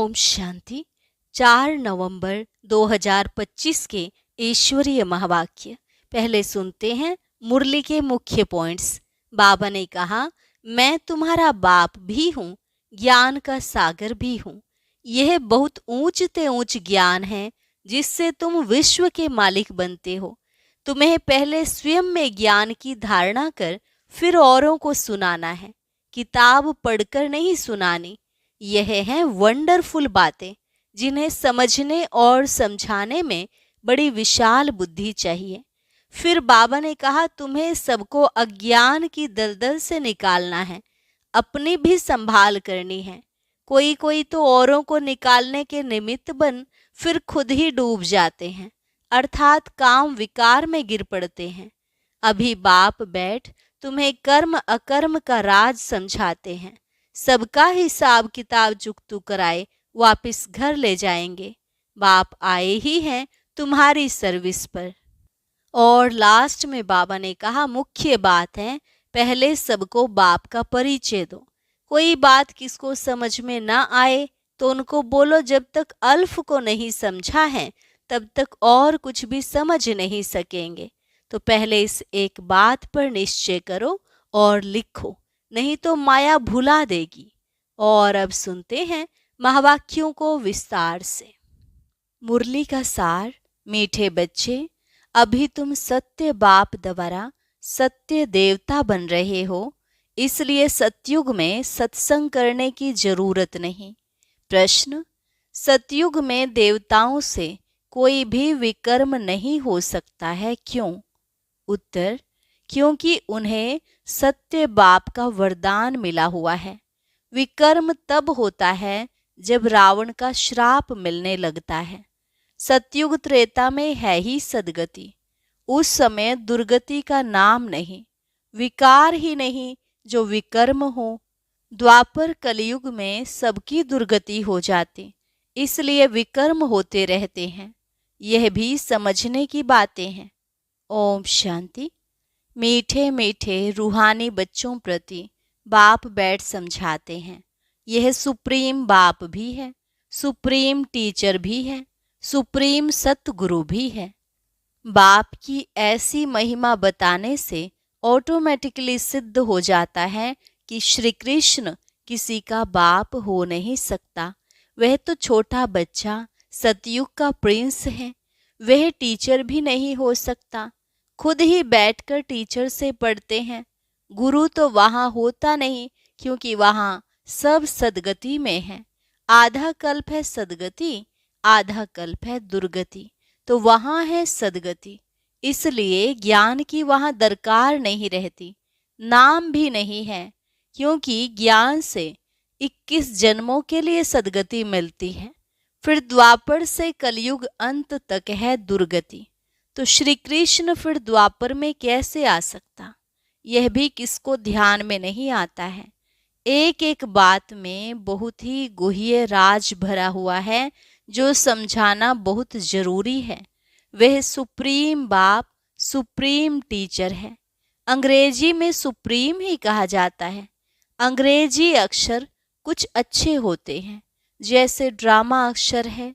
ओम शांति। 4 नवंबर 2025 के ईश्वरीय महावाक्य। पहले सुनते हैं मुरली के मुख्य पॉइंट्स। बाबा ने कहा, मैं तुम्हारा बाप भी हूँ, ज्ञान का सागर भी हूँ। यह बहुत ऊंच ते ऊंच ज्ञान है जिससे तुम विश्व के मालिक बनते हो। तुम्हें पहले स्वयं में ज्ञान की धारणा कर फिर औरों को सुनाना है। किताब पढ़कर नहीं सुनानी। यह हैं वंडरफुल बातें जिन्हें समझने और समझाने में बड़ी विशाल बुद्धि चाहिए। फिर बाबा ने कहा, तुम्हें सबको अज्ञान की दलदल से निकालना है, अपनी भी संभाल करनी है। कोई कोई तो औरों को निकालने के निमित्त बन फिर खुद ही डूब जाते हैं, अर्थात काम विकार में गिर पड़ते हैं। अभी बाप बैठ तुम्हें कर्म अकर्म का राज समझाते हैं। सबका हिसाब किताब चुकतू कराए वापिस घर ले जाएंगे। बाप आए ही हैं तुम्हारी सर्विस पर। और लास्ट में बाबा ने कहा, मुख्य बात है पहले सबको बाप का परिचय दो। कोई बात किसको समझ में ना आए तो उनको बोलो, जब तक अल्फ को नहीं समझा है तब तक और कुछ भी समझ नहीं सकेंगे। तो पहले इस एक बात पर निश्चय करो और लिखो, नहीं तो माया भुला देगी। और अब सुनते हैं महावाक्यों को विस्तार से। मुरली का सार। मीठे बच्चे, अभी तुम सत्य बाप द्वारा सत्य देवता बन रहे हो, इसलिए सतयुग में सत्संग करने की जरूरत नहीं। प्रश्न, सतयुग में देवताओं से कोई भी विकर्म नहीं हो सकता है, क्यों? उत्तर, क्योंकि उन्हें सत्य बाप का वरदान मिला हुआ है। विकर्म तब होता है जब रावण का श्राप मिलने लगता है। सतयुग त्रेता में है ही सदगति। उस समय दुर्गति का नाम नहीं, विकार ही नहीं जो विकर्म हो। द्वापर कलयुग में सबकी दुर्गति हो जाती, इसलिए विकर्म होते रहते हैं। यह भी समझने की बातें हैं। ओम शांति। मीठे मीठे रूहानी बच्चों प्रति बाप बैठ समझाते हैं। यह सुप्रीम बाप भी है, सुप्रीम टीचर भी है, सुप्रीम सतगुरु भी है। बाप की ऐसी महिमा बताने से ऑटोमेटिकली सिद्ध हो जाता है कि श्री कृष्ण किसी का बाप हो नहीं सकता। वह तो छोटा बच्चा सतयुग का प्रिंस है, वह टीचर भी नहीं हो सकता। खुद ही बैठकर टीचर से पढ़ते हैं। गुरु तो वहाँ होता नहीं, क्योंकि वहाँ सब सदगति में है। आधा कल्प है सदगति, आधा कल्प है दुर्गति, तो वहाँ है सदगति। इसलिए ज्ञान की वहाँ दरकार नहीं रहती, नाम भी नहीं है, क्योंकि ज्ञान से 21 जन्मों के लिए सदगति मिलती है। फिर द्वापर से कलयुग अंत तक है दुर्गति। तो श्री कृष्ण फिर द्वापर में कैसे आ सकता, यह भी किसको ध्यान में नहीं आता है। एक एक बात में बहुत ही गुह्य राज भरा हुआ है जो समझाना बहुत जरूरी है। वह सुप्रीम बाप सुप्रीम टीचर है। अंग्रेजी में सुप्रीम ही कहा जाता है। अंग्रेजी अक्षर कुछ अच्छे होते हैं, जैसे ड्रामा अक्षर है।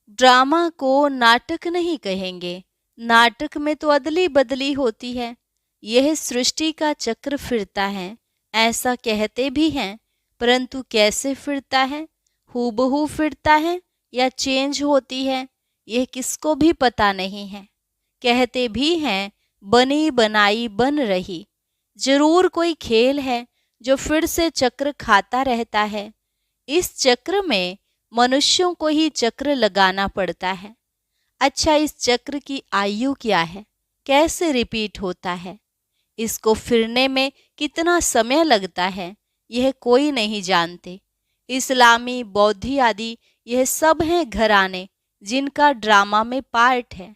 ड्रामा को नाटक नहीं कहेंगे, नाटक में तो अदली बदली होती है। यह सृष्टि का चक्र फिरता है ऐसा कहते भी हैं, परंतु कैसे फिरता है, हूबहू फिरता है या चेंज होती है, यह किसको भी पता नहीं है। कहते भी हैं बनी बनाई बन रही। जरूर कोई खेल है जो फिर से चक्र खाता रहता है। इस चक्र में मनुष्यों को ही चक्र लगाना पड़ता है। अच्छा, इस चक्र की आयु क्या है, कैसे रिपीट होता है, इसको फिरने में कितना समय लगता है, यह कोई नहीं जानते। इस्लामी बौद्धि आदि यह सब हैं घराने जिनका ड्रामा में पार्ट है।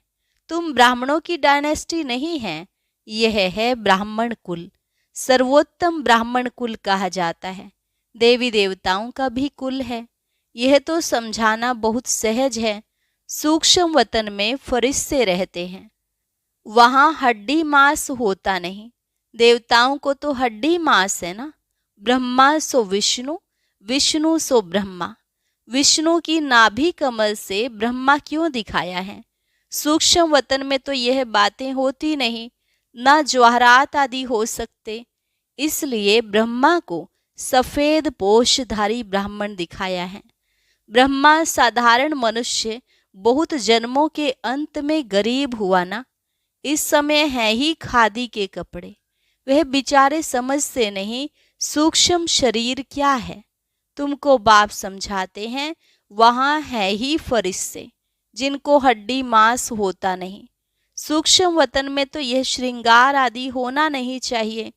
तुम ब्राह्मणों की डायनेस्टी नहीं है, यह है ब्राह्मण कुल। सर्वोत्तम ब्राह्मण कुल कहा जाता है। देवी देवताओं का भी कुल है। यह तो समझाना बहुत सहज है। सूक्ष्म वतन में फरिश्ते रहते हैं, वहाँ हड्डी मांस होता नहीं। देवताओं को तो हड्डी मांस है ना। ब्रह्मा सो विष्णु, विष्णु सो ब्रह्मा। विष्णु की नाभि कमल से ब्रह्मा क्यों दिखाया है? सूक्ष्म वतन में तो यह बातें होती नहीं, ना जवाहरात आदि हो सकते। इसलिए ब्रह्मा को सफेद पोषधारी ब्राह्मण दिखाया है। ब्रह्मा साधारण मनुष्य बहुत जन्मों के अंत में गरीब हुआ ना। इस समय है ही खादी के कपड़े। वह बेचारे समझते नहीं सूक्ष्म शरीर क्या है। तुमको बाप समझाते हैं, वहां है ही फरिश्ते जिनको हड्डी मांस होता नहीं। सूक्ष्म वतन में तो यह श्रृंगार आदि होना नहीं चाहिए,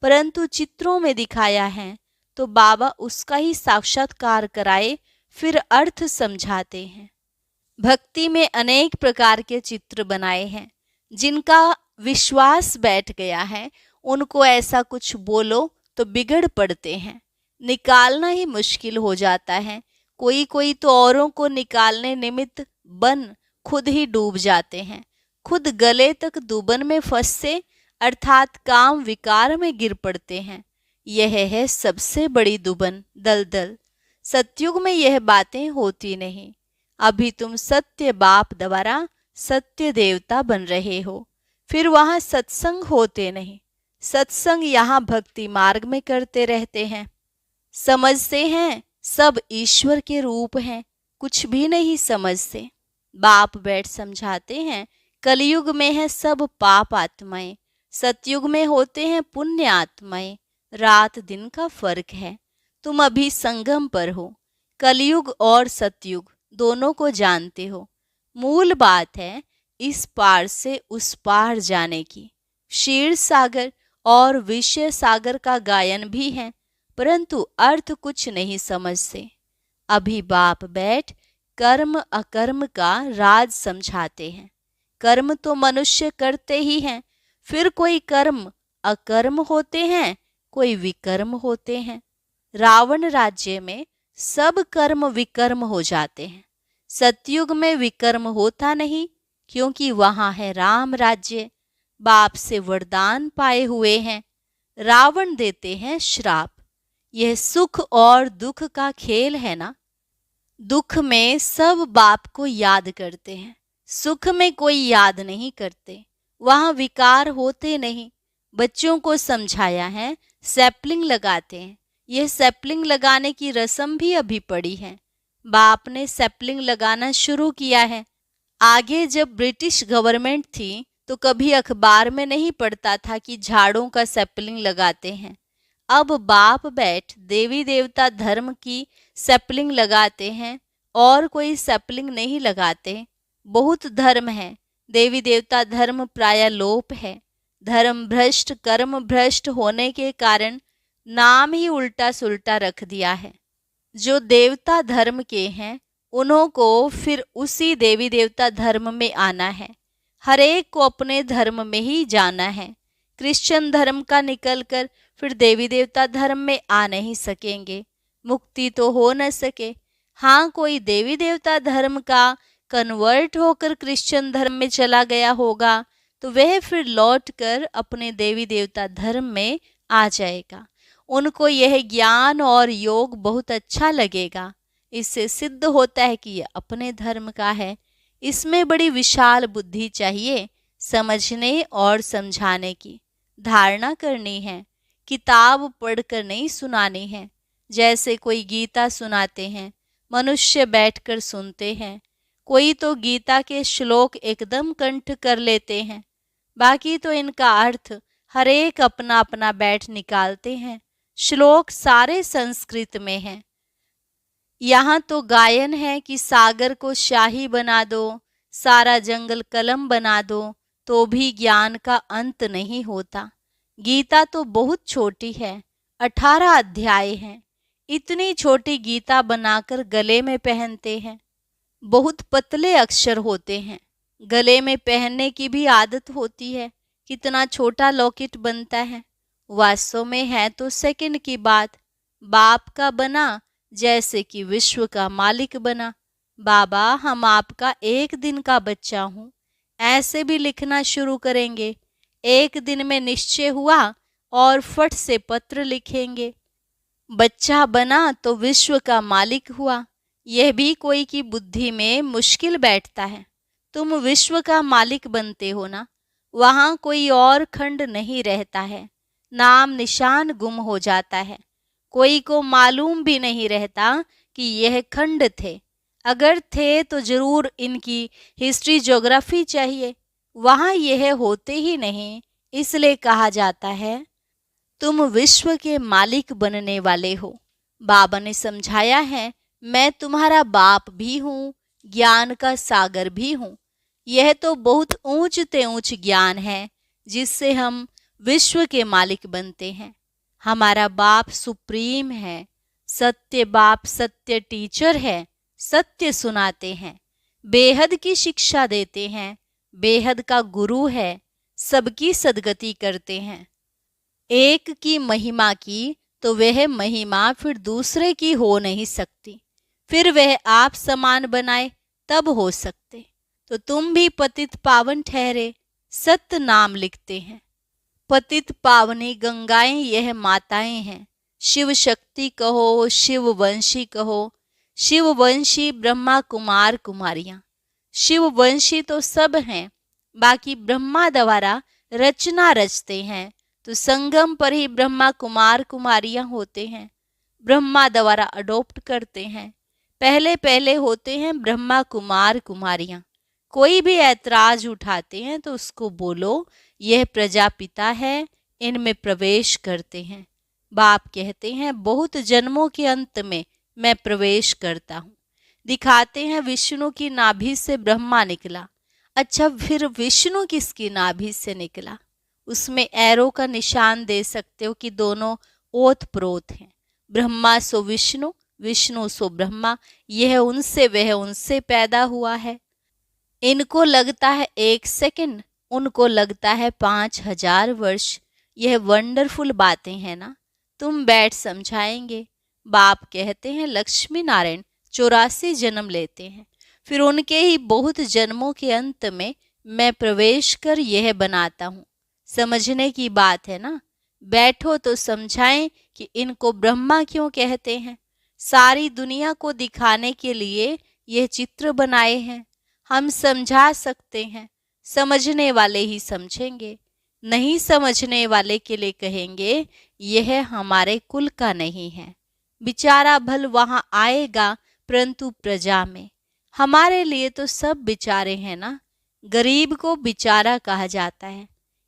परंतु चित्रों में दिखाया है तो बाबा उसका ही साक्षात्कार कराए, फिर अर्थ समझाते हैं। भक्ति में अनेक प्रकार के चित्र बनाए हैं। जिनका विश्वास बैठ गया है उनको ऐसा कुछ बोलो तो बिगड़ पड़ते हैं, निकालना ही मुश्किल हो जाता है। कोई कोई तो औरों को निकालने निमित्त बन खुद ही डूब जाते हैं, खुद गले तक दुबन में फंसते अर्थात काम विकार में गिर पड़ते हैं। यह है सबसे बड़ी दुबन, दलदल। सतयुग में यह बातें होती नहीं। अभी तुम सत्य बाप द्वारा सत्य देवता बन रहे हो, फिर वहां सत्संग होते नहीं। सत्संग यहाँ भक्ति मार्ग में करते रहते हैं। समझते हैं सब ईश्वर के रूप हैं, कुछ भी नहीं समझते। बाप बैठ समझाते हैं, कलयुग में है सब पाप आत्माएं, सतयुग में होते हैं पुण्य आत्माएं। रात दिन का फर्क है। तुम अभी संगम पर हो, कलयुग और सतयुग दोनों को जानते हो। मूल बात है इस पार से उस पार जाने की। क्षीर सागर और विषय सागर का गायन भी है, परंतु अर्थ कुछ नहीं समझते। अभी बाप बैठ कर्म अकर्म का राज समझाते हैं। कर्म तो मनुष्य करते ही हैं, फिर कोई कर्म अकर्म होते हैं, कोई विकर्म होते हैं। रावण राज्य में सब कर्म विकर्म हो जाते हैं। सतयुग में विकर्म होता नहीं, क्योंकि वहां है राम राज्य। बाप से वरदान पाए हुए हैं। रावण देते हैं श्राप। यह सुख और दुख का खेल है ना। दुख में सब बाप को याद करते हैं, सुख में कोई याद नहीं करते। वहां विकार होते नहीं। बच्चों को समझाया है, सैपलिंग लगाते हैं। यह सैपलिंग लगाने की रस्म भी अभी पड़ी है। बाप ने सैपलिंग लगाना शुरू किया है। आगे जब ब्रिटिश गवर्नमेंट थी तो कभी अखबार में नहीं पढ़ता था कि झाड़ों का सैपलिंग लगाते हैं। अब बाप बैठ देवी देवता धर्म की सैपलिंग लगाते हैं और कोई सैपलिंग नहीं लगाते। बहुत धर्म है, देवी देवता धर्म प्राय लोप है। धर्म भ्रष्ट कर्म भ्रष्ट होने के कारण नाम ही उल्टा सुल्टा रख दिया है। जो देवता धर्म के हैं उन्हों को फिर उसी देवी देवता धर्म में आना है। हर एक को अपने धर्म में ही जाना है। क्रिश्चियन धर्म का निकलकर फिर देवी देवता धर्म में आ नहीं सकेंगे, मुक्ति तो हो न सके। हाँ, कोई देवी देवता धर्म का कन्वर्ट होकर क्रिश्चियन धर्म में चला गया होगा तो वह फिर लौटकर अपने देवी देवता धर्म में आ जाएगा। उनको यह ज्ञान और योग बहुत अच्छा लगेगा। इससे सिद्ध होता है कि यह अपने धर्म का है। इसमें बड़ी विशाल बुद्धि चाहिए, समझने और समझाने की। धारणा करनी है, किताब पढ़कर नहीं सुनानी है। जैसे कोई गीता सुनाते हैं, मनुष्य बैठकर सुनते हैं। कोई तो गीता के श्लोक एकदम कंठ कर लेते हैं, बाकी तो इनका अर्थ हर एक अपना अपना बैठ निकालते हैं। श्लोक सारे संस्कृत में हैं। यहाँ तो गायन है कि सागर को शाही बना दो, सारा जंगल कलम बना दो, तो भी ज्ञान का अंत नहीं होता। गीता तो बहुत छोटी है, 18 अध्याय हैं। इतनी छोटी गीता बनाकर गले में पहनते हैं। बहुत पतले अक्षर होते हैं, गले में पहनने की भी आदत होती है। कितना छोटा लॉकेट बनता है। वास्तव में है तो सेकंड की बात। बाप का बना जैसे कि विश्व का मालिक बना। बाबा, हम आपका एक दिन का बच्चा हूँ, ऐसे भी लिखना शुरू करेंगे। एक दिन में निश्चय हुआ और फट से पत्र लिखेंगे। बच्चा बना तो विश्व का मालिक हुआ। यह भी कोई की बुद्धि में मुश्किल बैठता है। तुम विश्व का मालिक बनते हो ना, वहाँ कोई और खंड नहीं रहता है, नाम निशान गुम हो जाता है, कोई को मालूम भी नहीं रहता कि यह खंड थे। अगर थे तो जरूर इनकी हिस्ट्री ज्योग्राफी चाहिए, वहाँ यह होते ही नहीं। इसलिए कहा जाता है तुम विश्व के मालिक बनने वाले हो। बाबा ने समझाया है, मैं तुम्हारा बाप भी हूँ, ज्ञान का सागर भी हूँ। यह तो बहुत ऊंच ते ऊंच ज्ञान है जिससे हम विश्व के मालिक बनते हैं। हमारा बाप सुप्रीम है, सत्य बाप, सत्य टीचर है, सत्य सुनाते हैं, बेहद की शिक्षा देते हैं, बेहद का गुरु है, सबकी सदगति करते हैं। एक की महिमा की तो वह महिमा फिर दूसरे की हो नहीं सकती, फिर वह आप समान बनाए तब हो सकते। तो तुम भी पतित पावन ठहरे, सत्य नाम लिखते हैं। पतित पावनी गंगाएं यह माताएं हैं। शिव शक्ति कहो, शिव वंशी कहो, शिव वंशी ब्रह्मा कुमार कुमारियां। शिव वंशी तो सब हैं, बाकी ब्रह्मा द्वारा रचना रचते हैं, तो संगम पर ही ब्रह्मा कुमार कुमारियां होते हैं। ब्रह्मा द्वारा अडॉप्ट करते हैं, पहले पहले होते हैं ब्रह्मा कुमार कुमारियां। कोई भी ऐतराज उठाते हैं तो उसको बोलो यह प्रजापिता है, इनमें प्रवेश करते हैं। बाप कहते हैं बहुत जन्मों के अंत में मैं प्रवेश करता हूँ। दिखाते हैं विष्णु की नाभि से ब्रह्मा निकला। अच्छा, फिर विष्णु किसकी नाभि से निकला? उसमें एरो का निशान दे सकते हो कि दोनों ओत प्रोत हैं। ब्रह्मा सो विष्णु, विष्णु सो ब्रह्मा, यह उनसे वह उनसे पैदा हुआ है। इनको लगता है 1 सेकंड, उनको लगता है 5000 वर्ष। यह वंडरफुल बातें हैं ना, तुम बैठ समझाएंगे। बाप कहते हैं लक्ष्मी नारायण 84 जन्म लेते हैं, फिर उनके ही बहुत जन्मों के अंत में मैं प्रवेश कर यह बनाता हूँ। समझने की बात है ना, बैठो तो समझाएं कि इनको ब्रह्मा क्यों कहते हैं। सारी दुनिया को दिखाने के लिए यह चित्र बनाए हैं। हम समझा सकते हैं, समझने वाले ही समझेंगे, नहीं समझने वाले के लिए कहेंगे यह हमारे कुल का नहीं है। बेचारा भल वहाँ आएगा, परंतु प्रजा में। हमारे लिए तो सब बेचारे हैं ना, गरीब को बेचारा कहा जाता है।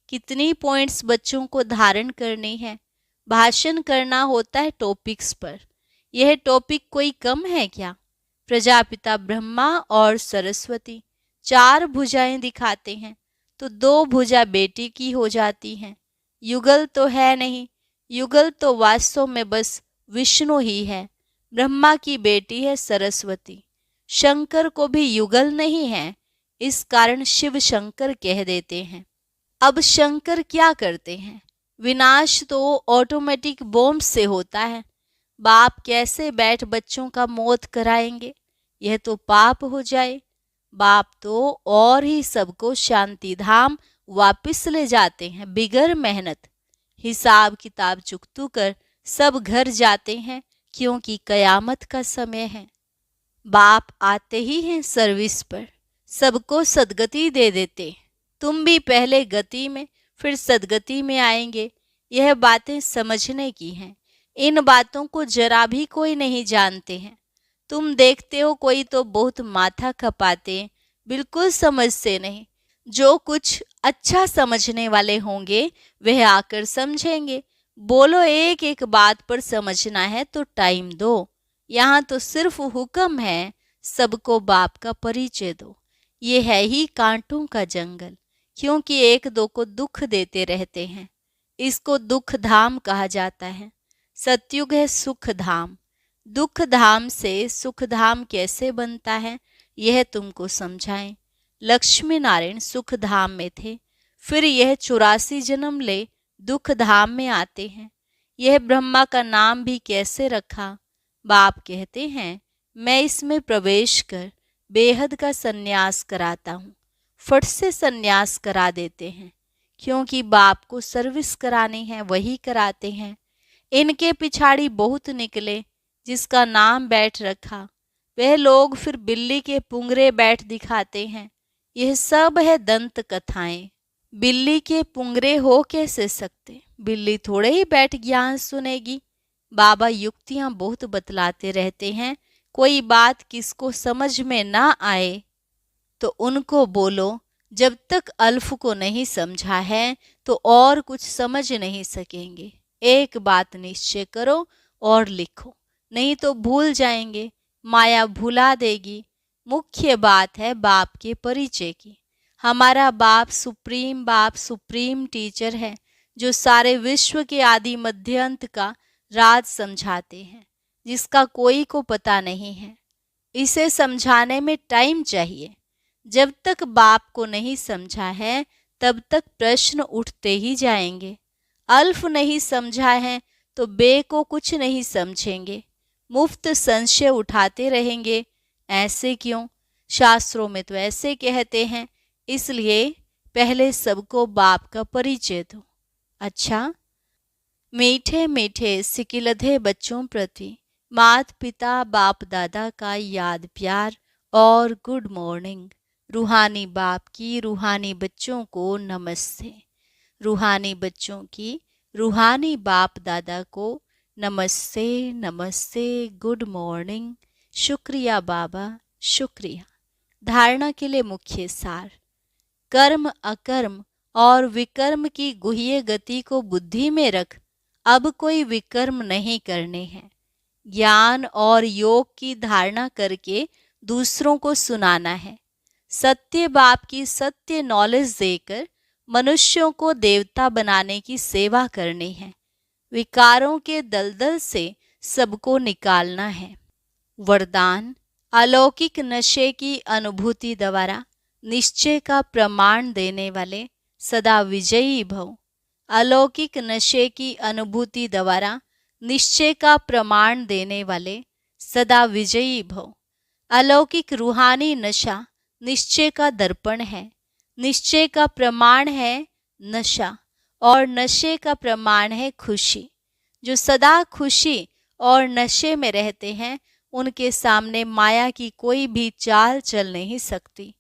कितनी पॉइंट्स बच्चों को धारण करनी है, भाषण करना होता है टॉपिक्स पर। यह टॉपिक कोई कम है क्या? प्रजापिता ब्रह्मा और सरस्वती 4 भुजाएं दिखाते हैं, तो 2 भुजा बेटी की हो जाती हैं। युगल तो है नहीं, युगल तो वास्तव में बस विष्णु ही है। ब्रह्मा की बेटी है सरस्वती। शंकर को भी युगल नहीं है, इस कारण शिव शंकर कह देते हैं। अब शंकर क्या करते हैं? विनाश तो ऑटोमेटिक बॉम्ब से होता है। बाप कैसे बैठ बच्चों का मौत कराएंगे? यह तो पाप हो जाए। बाप तो और ही सबको शांति धाम वापिस ले जाते हैं बिगर मेहनत। हिसाब किताब चुकतू कर सब घर जाते हैं, क्योंकि कयामत का समय है। बाप आते ही हैं सर्विस पर, सबको सदगति दे देते। तुम भी पहले गति में फिर सदगति में आएंगे। यह बातें समझने की हैं। इन बातों को जरा भी कोई नहीं जानते हैं। तुम देखते हो कोई तो बहुत माथा खपाते, बिल्कुल समझते नहीं। जो कुछ अच्छा समझने वाले होंगे वह आकर समझेंगे। बोलो एक एक बात पर समझना है तो टाइम दो। यहाँ तो सिर्फ हुक्म है, सबको बाप का परिचय दो। ये है ही कांटों का जंगल, क्योंकि एक दो को दुख देते रहते हैं। इसको दुख धाम कहा जाता है। सतयुग है सुख धाम। दुख धाम से सुख धाम कैसे बनता है, यह तुमको समझाएं। लक्ष्मी नारायण सुख धाम में थे, फिर यह 84 जन्म ले दुख धाम में आते हैं। यह ब्रह्मा का नाम भी कैसे रखा? बाप कहते हैं मैं इसमें प्रवेश कर बेहद का सन्यास कराता हूँ। फट से सन्यास करा देते हैं, क्योंकि बाप को सर्विस करानी है, वही कराते हैं। इनके पिछाड़ी बहुत निकले, जिसका नाम बैठ रखा। वह लोग फिर बिल्ली के पुंगरे बैठ दिखाते हैं। यह सब है दंत कथाएं। बिल्ली के पुंगरे हो कैसे सकते? बिल्ली थोड़े ही बैठ ज्ञान सुनेगी। बाबा युक्तियां बहुत बतलाते रहते हैं। कोई बात किसको समझ में ना आए तो उनको बोलो, जब तक अल्फ को नहीं समझा है तो और कुछ समझ नहीं सकेंगे। एक बात निश्चय करो और लिखो, नहीं तो भूल जाएंगे, माया भुला देगी। मुख्य बात है बाप के परिचय की। हमारा बाप सुप्रीम टीचर है, जो सारे विश्व के आदि मध्य अंत का राज समझाते हैं, जिसका कोई को पता नहीं है। इसे समझाने में टाइम चाहिए। जब तक बाप को नहीं समझा है तब तक प्रश्न उठते ही जाएंगे। अल्फ नहीं समझा है तो बे को कुछ नहीं समझेंगे। मुफ्त संशय उठाते रहेंगे। ऐसे क्यों? शास्त्रों में तो ऐसे कहते हैं। इसलिए पहले सबको बाप का परिचय दो। अच्छा, मीठे मीठे सिकिलधे बच्चों प्रति मात पिता बाप दादा का याद प्यार और गुड मॉर्निंग। रूहानी बाप की रूहानी बच्चों को नमस्ते। रूहानी बच्चों की रूहानी बाप दादा को नमस्ते नमस्ते, गुड मॉर्निंग। शुक्रिया बाबा, शुक्रिया। धारणा के लिए मुख्य सार। कर्म अकर्म और विकर्म की गुह्य गति को बुद्धि में रख अब कोई विकर्म नहीं करने हैं। ज्ञान और योग की धारणा करके दूसरों को सुनाना है। सत्य बाप की सत्य नॉलेज देकर मनुष्यों को देवता बनाने की सेवा करनी है। विकारों के दलदल से सबको निकालना है। वरदान। अलौकिक नशे की अनुभूति द्वारा निश्चय का प्रमाण देने वाले सदा विजयी भव। अलौकिक नशे की अनुभूति द्वारा निश्चय का प्रमाण देने वाले सदा विजयी भव। अलौकिक रूहानी नशा निश्चय का दर्पण है। निश्चय का प्रमाण है नशा और नशे का प्रमाण है खुशी। जो सदा खुशी और नशे में रहते हैं उनके सामने माया की कोई भी चाल चल नहीं सकती।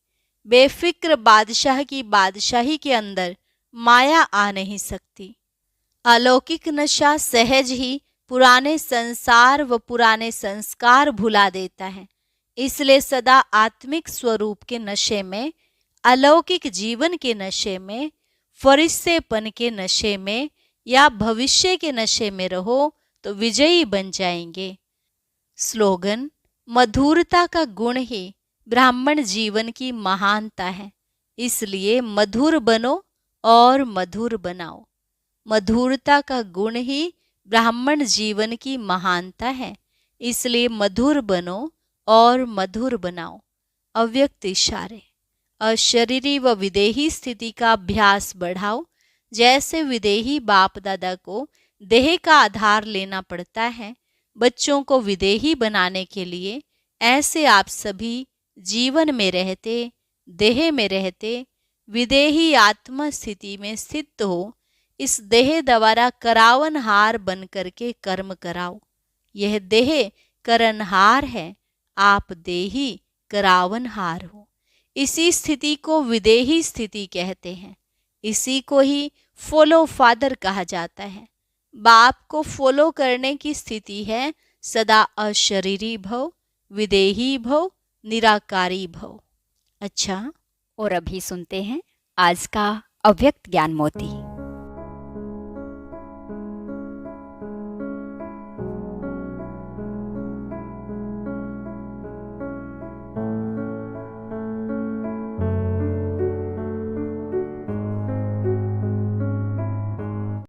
बेफिक्र बादशाह की बादशाही के अंदर माया आ नहीं सकती। अलौकिक नशा सहज ही पुराने संसार व पुराने संस्कार भुला देता है। इसलिए सदा आत्मिक स्वरूप के नशे में, अलौकिक जीवन के नशे में, फरिश्तेपन के नशे में या भविष्य के नशे में रहो तो विजयी बन जाएंगे। स्लोगन। मधुरता का गुण ही ब्राह्मण जीवन की महानता है, इसलिए मधुर बनो और मधुर बनाओ। मधुरता का गुण ही ब्राह्मण जीवन की महानता है, इसलिए मधुर बनो और मधुर बनाओ। अव्यक्त इशारे। अशरीरी व विदेही स्थिति का अभ्यास बढ़ाओ। जैसे विदेही बाप दादा को देह का आधार लेना पड़ता है बच्चों को विदेही बनाने के लिए, ऐसे आप सभी जीवन में रहते, देह में रहते, विदेही आत्मा स्थिति में स्थित हो इस देह द्वारा करावनहार बन करके कर्म कराओ। यह देह करनहार है, आप देही करावनहार हो। इसी स्थिति को विदेही स्थिति कहते हैं। इसी को ही फॉलो फादर कहा जाता है। बाप को फॉलो करने की स्थिति है सदा अशरीरी भव, विदेही भव, निराकारी भव। अच्छा, और अभी सुनते हैं आज का अव्यक्त ज्ञान मोती।